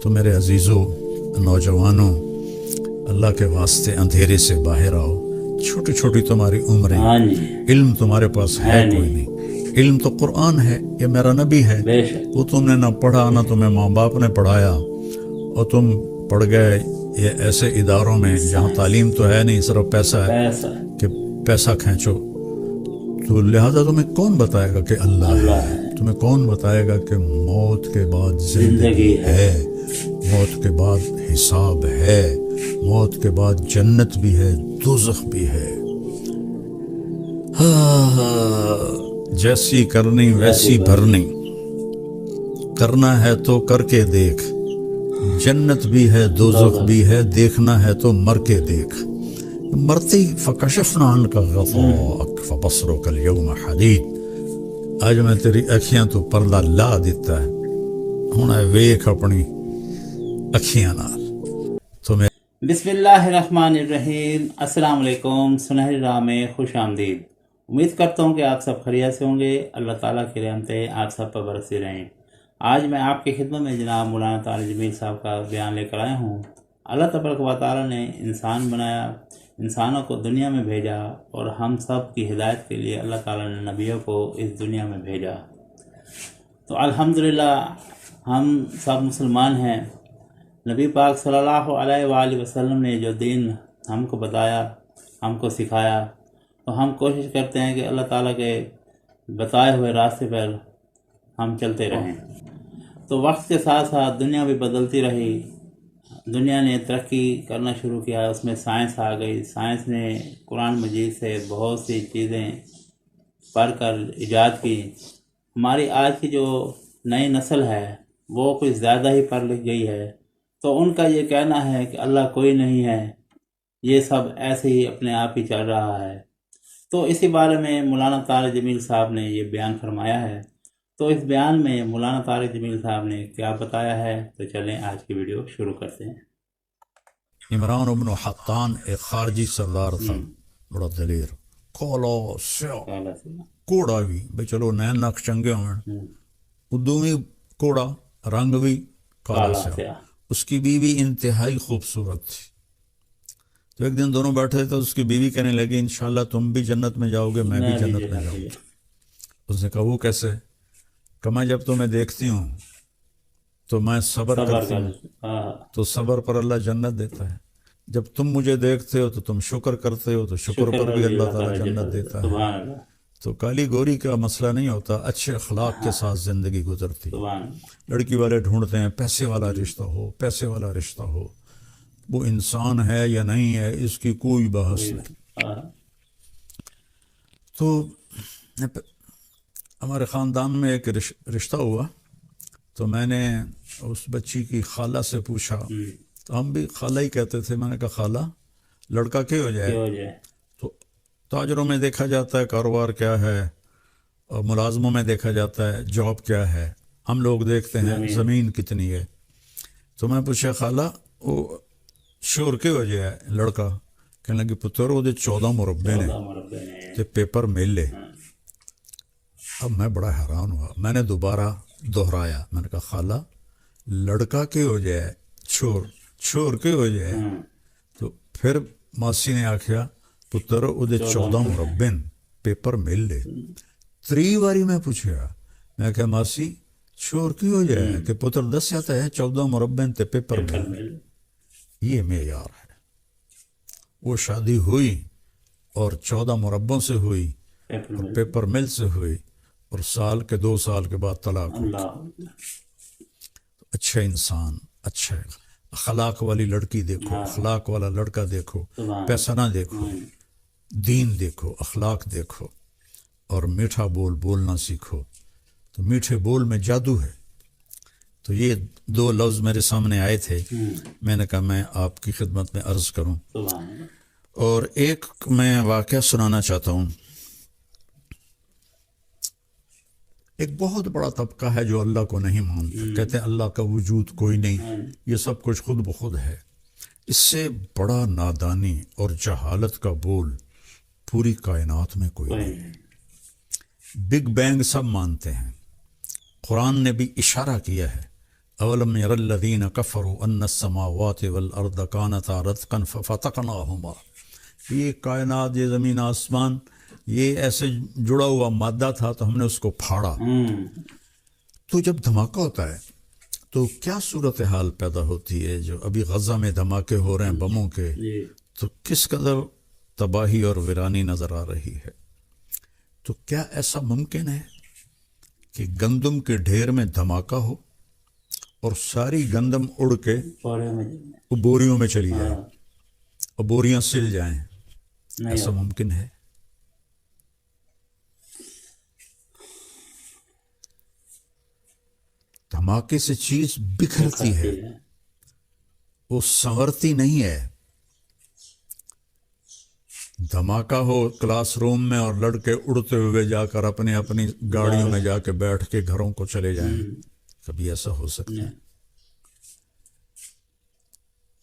تو میرے عزیزوں نوجوانوں اللہ کے واسطے اندھیرے سے باہر آؤ. چھوٹی چھوٹی تمہاری عمریں, علم تمہارے پاس ہے کوئی نہیں. علم تو قرآن ہے, یہ میرا نبی ہے. وہ تم نے نہ پڑھا نہ تمہیں ماں باپ نے پڑھایا, اور تم پڑھ گئے یہ ایسے اداروں میں جہاں تعلیم تو ہے نہیں, صرف پیسہ ہے کہ پیسہ کھینچو. تو لہذا تمہیں کون بتائے گا کہ اللہ ہے؟ تمہیں کون بتائے گا کہ موت کے بعد زندگی ہے, موت کے بعد حساب ہے, موت کے بعد جنت بھی ہے, دوزخ بھی ہے. جیسی کرنی ویسی بھرنی, کرنا ہے تو کر کے دیکھ, جنت بھی ہے دوزخ بھی ہے, دیکھنا ہے تو مر کے دیکھ. مرتی فکشفنا عنک غطاءک فبصرک اليوم حدید. آج میں تیری اکھیاں تو پردہ لا دیتا ہے, ہن ویکھ اپنی اکھیاں نال. تو میں بسم اللہ الرحمن الرحیم. السلام علیکم. سنہری راہ میں خوش آمدید. امید کرتا ہوں کہ آپ سب خیریت سے ہوں گے. اللہ تعالیٰ کی رحمتیں آپ سب پر برستی رہیں. آج میں آپ کی خدمت میں جناب مولانا طارق جمیل صاحب کا بیان لے کر آیا ہوں. اللہ تبارک و تعالیٰ نے انسان بنایا, انسانوں کو دنیا میں بھیجا, اور ہم سب کی ہدایت کے لیے اللہ تعالیٰ نے نبیوں کو اس دنیا میں بھیجا. تو الحمدللہ ہم سب مسلمان ہیں. نبی پاک صلی اللہ علیہ وآلہ وسلم نے جو دین ہم کو بتایا, ہم کو سکھایا, تو ہم کوشش کرتے ہیں کہ اللہ تعالیٰ کے بتائے ہوئے راستے پر ہم چلتے رہیں. تو وقت کے ساتھ ساتھ دنیا بھی بدلتی رہی. دنیا نے ترقی کرنا شروع کیا, اس میں سائنس آ گئی. سائنس نے قرآن مجید سے بہت سی چیزیں پڑھ کر ایجاد کی. ہماری آج کی جو نئی نسل ہے وہ کچھ زیادہ ہی پڑھ لکھ گئی ہے, تو ان کا یہ کہنا ہے کہ اللہ کوئی نہیں ہے, یہ سب ایسے ہی اپنے آپ ہی چل رہا ہے. تو اسی بارے میں مولانا طارق جمیل صاحب نے یہ بیان فرمایا ہے. تو اس بیان میں مولانا طارق جمیل صاحب نے کیا بتایا ہے, تو چلیں آج کی ویڈیو شروع کرتے ہیں. عمران ابن حطان ایک خارجی سردار تھا, بڑا دلیر, کالا سیاہ کوڑا بھی, بھئی چلو نین نقش چنگے ہوئے, ادو بھی کوڑا, رنگ بھی کالا سیاہ. اس کی بیوی انتہائی خوبصورت تھی. تو ایک دن دونوں بیٹھے تو اس کی بیوی کہنے لگی انشاءاللہ تم بھی جنت میں جاؤ گے, میں بھی جنت میں جاؤں گی. اس نے کہا وہ کیسے؟ کہ میں جب تمہیں دیکھتی ہوں تو میں صبر کرتی ہوں, تو صبر پر اللہ جنت دیتا ہے. جب تم مجھے دیکھتے ہو تو تم شکر کرتے ہو, تو شکر پر بھی اللہ تعالیٰ جنت دیتا ہے. تو کالی گوری کا مسئلہ نہیں ہوتا, اچھے اخلاق کے ساتھ زندگی گزرتی. لڑکی والے ڈھونڈتے ہیں پیسے والا رشتہ ہو, پیسے والا رشتہ ہو, وہ انسان ہے یا نہیں ہے اس کی کوئی بحث نہیں. تو ہمارے خاندان میں ایک رشتہ ہوا, تو میں نے اس بچی کی خالہ سے پوچھا, تو ہم بھی خالہ ہی کہتے تھے. میں نے کہا خالہ لڑکا کیا ہو جائے؟ تو تاجروں میں دیکھا جاتا ہے کاروبار کیا ہے, اور ملازموں میں دیکھا جاتا ہے جاب کیا ہے, ہم لوگ دیکھتے ہیں زمین کتنی ہے. تو میں پوچھا خالہ وہ شور کی وجہ ہے لڑکا؟ کہنے لگی پتر وہ 14 مربع نے تے پیپر مل لے. اب میں بڑا حیران ہوا, میں نے دوبارہ دہرایا, میں نے کہا خالہ لڑکا کی وجہ ہے, چھور کی وجہ ہے. تو پھر ماسی نے آکھیا پتر وہ 14 مربع پیپر مل لے. 3 باری میں پوچھا, میں کہا ماسی شور کی وجہ ہے کہ پتر دس جاتا ہے 14 مربع تے پیپر مل. یہ معیار ہے. وہ شادی ہوئی اور 14 مربعوں سے ہوئی, اور پیپر مل سے ہوئی, اور 2 سال کے بعد طلاق ہوئی. اچھا انسان, اچھا اخلاق والی لڑکی دیکھو, اخلاق والا لڑکا دیکھو, پیسہ نہ دیکھو, دین دیکھو, اخلاق دیکھو, اور میٹھا بول بولنا سیکھو. تو میٹھے بول میں جادو ہے. تو یہ 2 لفظ میرے سامنے آئے تھے, میں نے کہا میں آپ کی خدمت میں عرض کروں. اور ایک میں واقعہ سنانا چاہتا ہوں. ایک بہت بڑا طبقہ ہے جو اللہ کو نہیں مانتا, کہتے ہیں اللہ کا وجود کوئی نہیں, یہ سب کچھ خود بخود ہے. اس سے بڑا نادانی اور جہالت کا بول پوری کائنات میں کوئی نہیں. بگ بینگ سب مانتے ہیں, قرآن نے بھی اشارہ کیا ہے اولم یر الذین کفروا ان السماوات والارض کانتا رتقا ففتقناہما، یہ کائنات، یہ زمین آسمان، یہ ایسے جڑا ہوا مادہ تھا تو ہم نے اس کو پھاڑا۔ تو جب دھماکہ ہوتا ہے تو کیا صورتحال پیدا ہوتی ہے؟ جو ابھی غزہ میں دھماکے ہو رہے ہیں بموں کے، تو کس قدر تباہی اور ویرانی نظر آ رہی ہے۔ تو کیا ایسا ممکن ہے کہ گندم کے ڈھیر میں دھماکہ ہو اور ساری گندم اڑ کے بوریوں میں چلی جائے اور بوریاں سل جائیں؟ ایسا ممکن ہے؟ دھماکے سے چیز بکھرتی ہے، وہ سنورتی نہیں ہے۔ دھماکہ ہو کلاس روم میں اور لڑکے اڑتے ہوئے جا کر اپنی اپنی گاڑیوں میں جا کے بیٹھ کے گھروں کو چلے جائیں، کبھی ایسا ہو سکتا ہے؟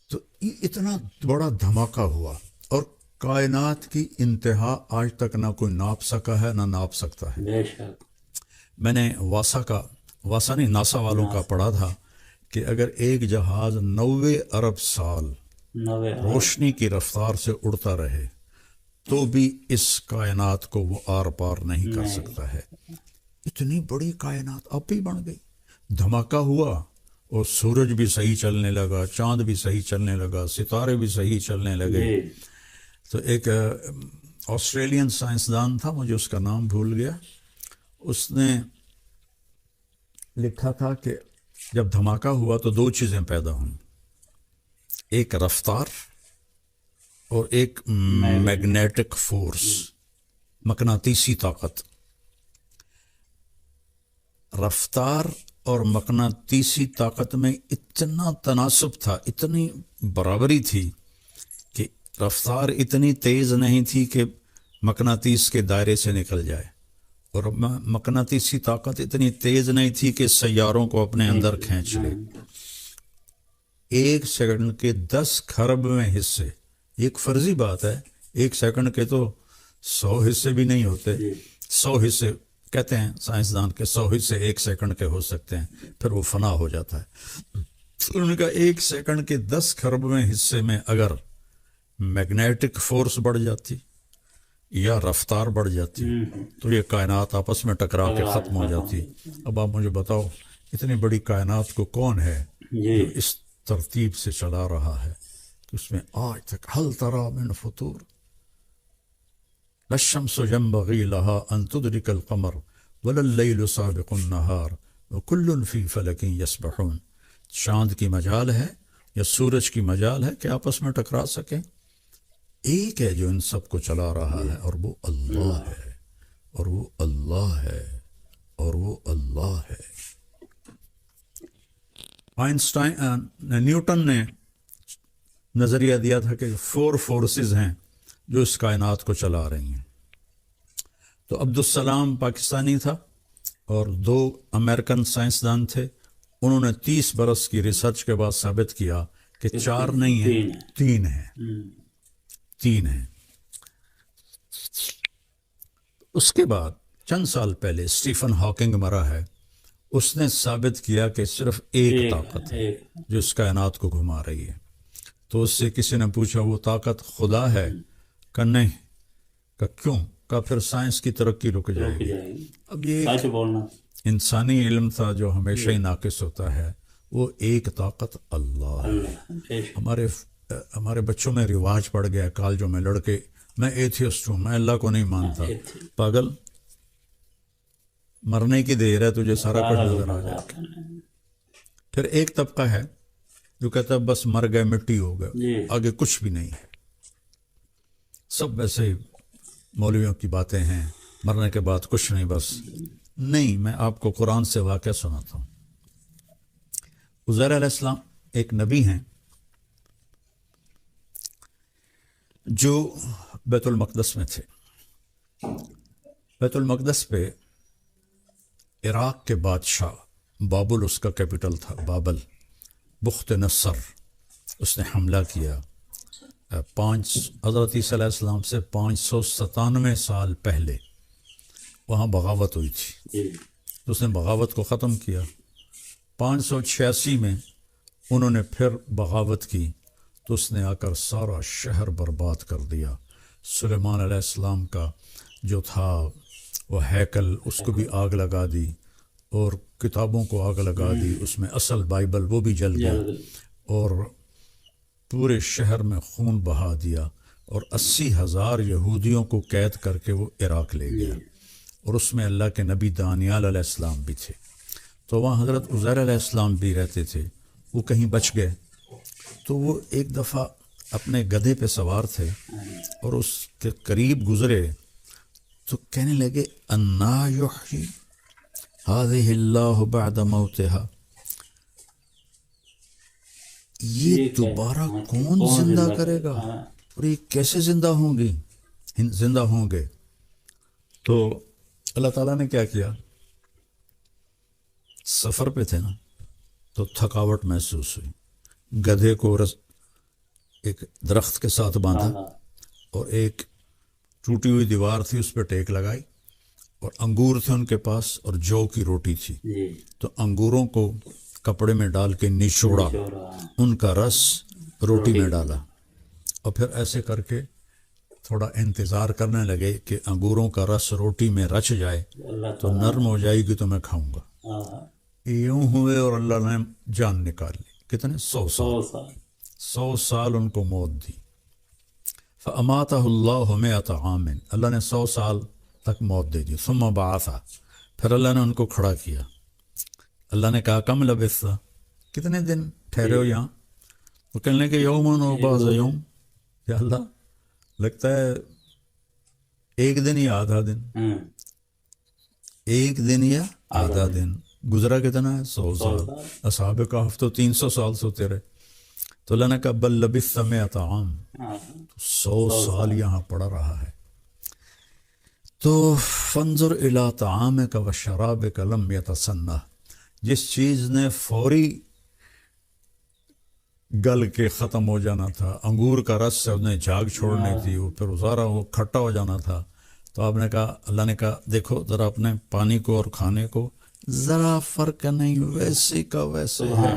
تو اتنا بڑا دھماکہ ہوا اور کائنات کی انتہا آج تک نہ کوئی ناپ سکا ہے نہ ناپ سکتا ہے۔ میں نے واسا نہیں، ناسا والوں کا پڑھا تھا کہ اگر ایک جہاز 90 ارب سال روشنی کی رفتار سے اڑتا رہے تو بھی اس کائنات کو وہ آر پار نہیں کر سکتا ہے۔ اتنی بڑی کائنات اب بھی بن گئی۔ دھماکہ ہوا اور سورج بھی صحیح چلنے لگا، چاند بھی صحیح چلنے لگا، ستارے بھی صحیح چلنے لگے۔ تو ایک آسٹریلین سائنسدان تھا، مجھے اس کا نام بھول گیا، اس نے لکھا تھا کہ جب دھماکہ ہوا تو دو چیزیں پیدا ہوئیں، ایک رفتار اور ایک میگنیٹک فورس، مقناطیسی طاقت۔ رفتار اور مقناطیسی طاقت میں اتنا تناسب تھا، اتنی برابری تھی کہ رفتار اتنی تیز نہیں تھی کہ مقناطیس کے دائرے سے نکل جائے، اور مقناطیسی طاقت اتنی تیز نہیں تھی کہ سیاروں کو اپنے اندر کھینچ لے۔ 1 سیکنڈ کے 10 کھربویں حصے، ایک فرضی بات ہے، 1 سیکنڈ کے تو 100 حصے بھی نہیں ہوتے، 100 حصے کہتے ہیں سائنسدان کے 100 حصے 1 سیکنڈ کے ہو سکتے ہیں، پھر وہ فنا ہو جاتا ہے۔ ان کا 1 سیکنڈ کے 10 کھربویں حصے میں اگر میگنیٹک فورس بڑھ جاتی یا رفتار بڑھ جاتی تو یہ کائنات آپس میں ٹکرا کے ختم ہو جاتی۔ اب آپ مجھے بتاؤ اتنی بڑی کائنات کو کون ہے جو اس ترتیب سے چلا رہا ہے کہ اس میں آج تک ہل تری من فطور، لا الشمس ينبغي لها ان تدرك القمر ولا الليل سابق النهار وكل في فلك يسبحون۔ چاند کی مجال ہے یا سورج کی مجال ہے کہ آپس میں ٹکرا سکیں؟ ایک ہے جو ان سب کو چلا رہا ہے، اور وہ اللہ ہے، اور وہ اللہ ہے، اور وہ اللہ ہے۔ نیوٹن نے نظریہ دیا تھا کہ 4 فورسز ہیں جو اس کائنات کو چلا رہی ہیں۔ تو عبدالسلام پاکستانی تھا اور 2 امریکن سائنسدان تھے، انہوں نے 30 برس کی ریسرچ کے بعد ثابت کیا کہ 4 نہیں ہیں، 3 ہیں، 3 ہیں۔ اس کے بعد چند سال پہلے اسٹیفن ہاکنگ مرا ہے، اس نے ثابت کیا کہ صرف ایک طاقت ہے جو اس کائنات کو گھما رہی ہے۔ تو اس سے کسی نے پوچھا وہ طاقت خدا ہے؟ کہ نہیں۔ کہ کیوں؟ کہ پھر سائنس کی ترقی رک جائے گی۔ اب یہ انسانی علم تھا جو ہمیشہ ہی ناقص ہوتا ہے، وہ ایک طاقت اللہ ہے۔ ہمارے بچوں میں رواج پڑ گیا کالجوں میں، لڑکے میں ایتھیسٹ ہوں، میں اللہ کو نہیں مانتا۔ پاگل، مرنے کی دیر ہے، تجھے سارا کچھ نظر آ جائے۔ پھر ایک طبقہ ہے جو کہتا ہے بس مر گئے، مٹی ہو گئے، آگے کچھ بھی نہیں ہے، سب ویسے ہی مولویوں کی باتیں ہیں، مرنے کے بعد کچھ نہیں۔ بس نہیں، میں آپ کو قرآن سے واقعہ سناتا ہوں۔ عزیر علیہ السلام ایک نبی ہیں جو بیت المقدس میں تھے۔ بیت المقدس پہ عراق کے بادشاہ بابل اس کا کیپٹل تھا، بابل، بخت نصر، اس نے حملہ کیا۔ حضرت عیسیٰ علیہ السلام سے 597 سال پہلے وہاں بغاوت ہوئی تھی، تو اس نے بغاوت کو ختم کیا 586 میں انہوں نے پھر بغاوت کی تو اس نے آ کر سارا شہر برباد کر دیا. سلیمان علیہ السلام کا جو تھا وہ ہیکل، اس کو بھی آگ لگا دی، اور کتابوں کو آگ لگا دی، اس میں اصل بائبل وہ بھی جل گیا، اور پورے شہر میں خون بہا دیا، اور 80,000 یہودیوں کو قید کر کے وہ عراق لے گیا، اور اس میں اللہ کے نبی دانیال علیہ السلام بھی تھے. تو وہاں حضرت عزیر علیہ السلام بھی رہتے تھے. وہ کہیں بچ گئے تو وہ ایک دفعہ اپنے گدھے پہ سوار تھے اور اس کے قریب گزرے تو کہنے لگے انا یحیی هذه اللہ بعد موتها، یہ دوبارہ کون زندہ کرے گا، اور یہ کیسے زندہ ہوں گے. تو اللہ تعالیٰ نے کیا کیا، سفر پہ تھے نا تو تھکاوٹ محسوس ہوئی، گدھے کو ایک درخت کے ساتھ باندھا اور ایک ٹوٹی ہوئی دیوار تھی اس پہ ٹیک لگائی، اور انگور تھے ان کے پاس اور جو کی روٹی تھی، تو انگوروں کو کپڑے میں ڈال کے نچوڑا، ان کا رس روٹی میں ڈالا، اور پھر ایسے کر کے تھوڑا انتظار کرنے لگے کہ انگوروں کا رس روٹی میں رچ جائے تو نرم ہو جائے گی تو میں کھاؤں گا. یوں ہوئے اور اللہ نے جان نکال لی. کتنے 100 سال ان کو موت دی. فَأَمَاتَهُ اللَّهُ مِئَةَ عَامٍ، اللہ نے 100 سال تک موت دے دی. ثُمَّ بَعَثَ، پھر اللہ نے ان کو کھڑا کیا. اللہ نے کہا کم لبثت، کتنے دن ٹھہرے ہو یہاں؟ وہ کہنے لگے یومن و بعض یوم، یا اللہ لگتا ہے ایک دن یا آدھا دن، ایک دن یا آدھا دن. گزرا کتنا ہے؟ 100 سال. اصحاب کہف تو 300 سال سوتے رہے. تو اللہ نے کہا بل لبثت 100 عام، 100 سال یہاں پڑا رہا ہے. تو فانظر الی طعامک و شرابک لم یتسنہ، جس چیز نے فوری گل کے ختم ہو جانا تھا، انگور کا رس سے انہیں جھاگ چھوڑنی تھی، وہ پھر ذرا وہ کھٹا ہو جانا تھا، تو آپ نے کہا، اللہ نے کہا دیکھو ذرا اپنے پانی کو اور کھانے کو، ذرا فرق نہیں، ویسے کا ویسے ہے.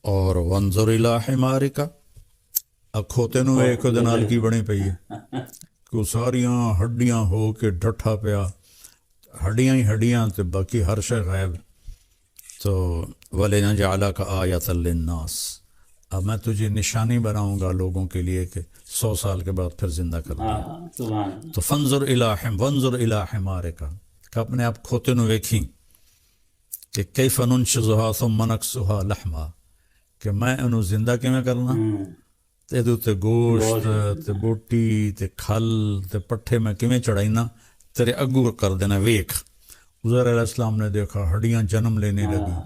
اور وانظر الی حمارک، اب کھوتے نو ایک دنال کی بنی پئی ہے کہ ساریاں ہڈیاں ہو کے ڈٹھا پیا، ہڈیاں ہی ہڈیاں تے باقی ہر شے غائب. تو وَلِنَجْعَلَكَ آیَةً لِلنَّاسِ، اب میں تجھے نشانی بناؤں گا لوگوں کے لیے کہ 100 سال کے بعد پھر زندہ کر دیا. تو وانظر الی حمارک، کہ اپنے آپ کھوتے نو ویکھی کہ کیف ننشزها ثم نکسوها لحما، کہ میں انہوں زندہ کیویں کرنا، تے تے گوشت تے بوٹی تے کھل تے پٹھے میں کیویں چڑھائینا، تیرے اگو کر دینا ویکھ. عزیر علیہ السلام نے دیکھا ہڈیاں جنم لینے لگی،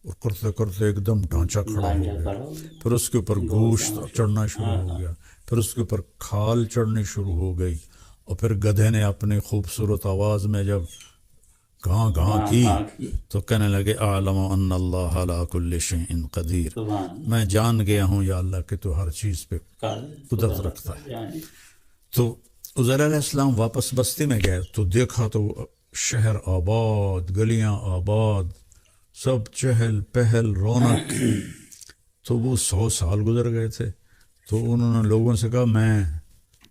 اور کرتے کرتے ایک دم ڈھانچہ کھڑا ہو گیا، پھر اس کے اوپر گوشت چڑھنا شروع ہو گیا، پھر اس کے اوپر کھال چڑھنی شروع ہو گئی، اور پھر گدھے نے اپنی خوبصورت آواز میں جب گاں گاں کی تو کہنے لگے اعلم ان اللہ علی کل شیء قدیر، میں جان گیا ہوں یا اللہ کہ تو ہر چیز پہ قدرت رکھتا ہے. تو عزیر علیہ السلام واپس بستی میں گئے تو دیکھا تو شہر آباد، گلیاں آباد، سب چہل پہل رونق. تو وہ 100 سال گزر گئے تھے. تو انہوں نے لوگوں سے کہا میں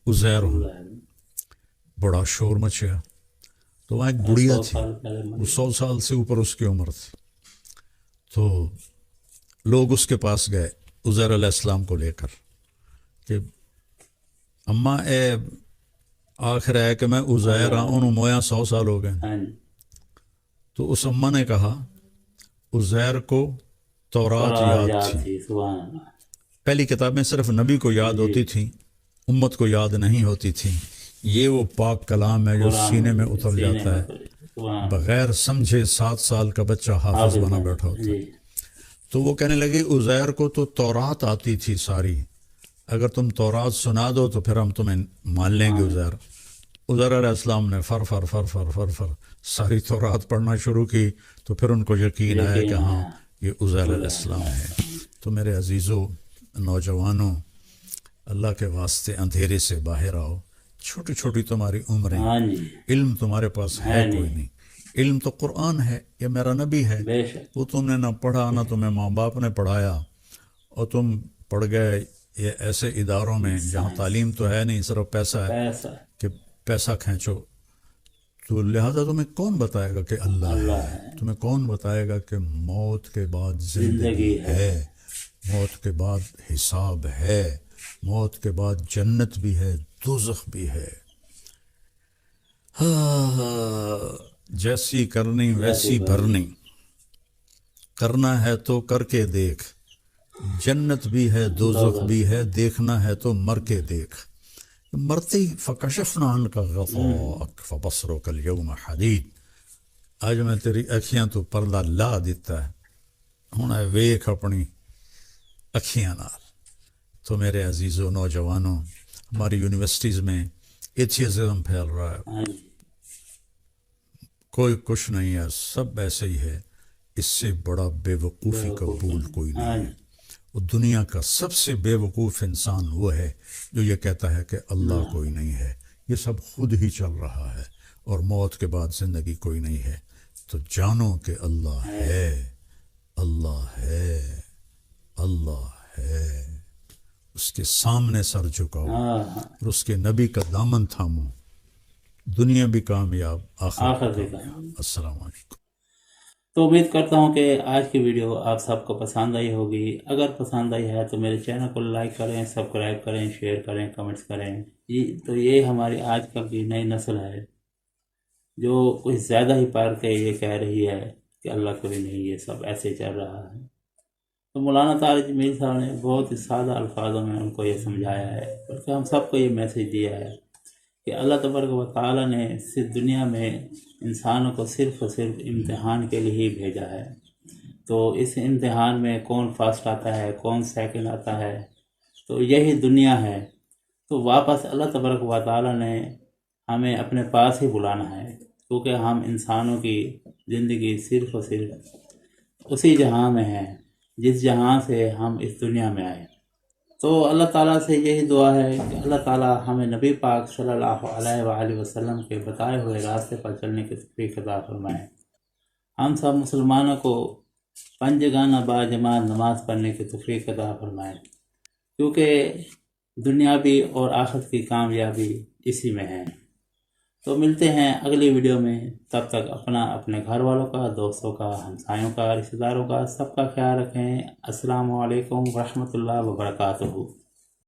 عزیر ہوں. بڑا شور مچیا. تو وہاں ایک بڑھیا تھی، وہ 100 سال سے اوپر اس کی عمر تھی. تو لوگ اس کے پاس گئے عزیر علیہ السلام کو لے کر کہ اماں اے آخر ہے کہ میں عزیر ہوں، انہوں مویا 100 سال ہو گئے. تو اس اماں نے کہا عزیر کو تورات یاد تھی، پہلی کتابیں صرف نبی کو یاد ہوتی تھیں، امت کو یاد نہیں ہوتی تھیں. یہ وہ پاک کلام ہے جو سینے میں اتر جاتا ہے، بغیر سمجھے 7 سال کا بچہ حافظ بنا بیٹھا ہوتا ہے. تو وہ کہنے لگے عزیر کو تو تورات آتی تھی ساری، اگر تم تورات سنا دو تو پھر ہم تمہیں مان لیں گے. عزیر علیہ السلام نے فر فر فر فر فر فر ساری تورات پڑھنا شروع کی تو پھر ان کو یقین آیا کہ ہاں یہ عزیر علیہ السلام ہے. تو میرے عزیزو، نوجوانوں، اللہ کے واسطے اندھیرے سے باہر آؤ. چھوٹی چھوٹی تمہاری عمریں، علم تمہارے پاس ہے کوئی نہیں، علم تو قرآن ہے، یہ میرا نبی ہے، بے شک وہ تم نے نہ پڑھا نہ تمہیں ماں باپ نے پڑھایا، اور تم پڑھ گئے یہ ایسے اداروں میں جہاں تعلیم تو ہے نہیں، صرف پیسہ ہے پیسہ کہ پیسہ کھینچو، تو لہذا تمہیں کون بتائے گا کہ اللہ ہے؟ تمہیں کون بتائے گا کہ موت کے بعد زندگی ہے، موت کے بعد حساب ہے، موت کے بعد جنت بھی ہے، دوزخ بھی ہے؟ جیسی کرنی ویسی بھرنی، کرنا ہے تو کر کے دیکھ، جنت بھی ہے دوزخ بھی ہے، دیکھنا ہے تو مر کے دیکھ، مرتی فکشفنا عنک غطاءک فبصرک اليوم حدید، آج میں تیری اکھیاں تو پردہ لا دیتا ہے، ہن ویکھ اپنی اکھیاں نال۔ تو میرے عزیزو نوجوانوں، ہماری یونیورسٹیز میں ایتھیزم پھیل رہا ہے، کوئی کچھ نہیں ہے، سب ایسے ہی ہے، اس سے بڑا بے وقوفی قبول کوئی نہیں ہے۔ وہ دنیا کا سب سے بے وقوف انسان وہ ہے جو یہ کہتا ہے کہ اللہ کوئی نہیں ہے، یہ سب خود ہی چل رہا ہے، اور موت کے بعد زندگی کوئی نہیں ہے۔ تو جانو کہ اللہ ہے، اللہ ہے، اللہ ہے، اس کے سامنے سر جھکاؤ اور اس کے نبی کا دامن تھامو، دنیا بھی کامیاب، آخرت بھی کامیاب۔ السلام علیکم۔ تو امید کرتا ہوں کہ آج کی ویڈیو آپ سب کو پسند آئی ہوگی۔ اگر پسند آئی ہے تو میرے چینل کو لائک کریں، سبسکرائب کریں، شیئر کریں، کمنٹس کریں۔ تو یہ ہماری آج کل کی نئی نسل ہے جو کچھ زیادہ ہی پار کے یہ کہہ رہی ہے کہ اللہ کوئی نہیں، یہ سب ایسے چل رہا ہے۔ تو مولانا طارق میر صاحب نے بہت ہی سادہ الفاظوں میں ان کو یہ سمجھایا ہے، بلکہ ہم سب کو یہ میسج دیا ہے کہ اللہ تبارک و تعالیٰ نے صرف دنیا میں انسانوں کو صرف اور صرف امتحان کے لیے ہی بھیجا ہے۔ تو اس امتحان میں کون فرسٹ آتا ہے، کون سیکنڈ آتا ہے، تو یہی دنیا ہے۔ تو واپس اللہ تبارک و تعالیٰ نے ہمیں اپنے پاس ہی بلانا ہے، کیونکہ ہم انسانوں کی زندگی صرف اور صرف اسی جہاں میں ہے جس جہاں سے ہم اس دنیا میں آئے۔ تو اللہ تعالیٰ سے یہی دعا ہے کہ اللہ تعالیٰ ہمیں نبی پاک صلی اللہ علیہ وآلہ وسلم کے بتائے ہوئے راستے پر چلنے کی توفیق عطا فرمائے۔ ہم سب مسلمانوں کو پنجگانہ باجماعت نماز پڑھنے کی توفیق عطا فرمائے، کیونکہ دنیاوی اور آخرت کی کامیابی اسی میں ہے۔ تو ملتے ہیں اگلی ویڈیو میں، تب تک اپنے گھر والوں کا، دوستوں کا، ہمسایوں کا، رشتہ داروں کا، سب کا خیال رکھیں۔ السلام علیکم ورحمۃ اللہ وبرکاتہ۔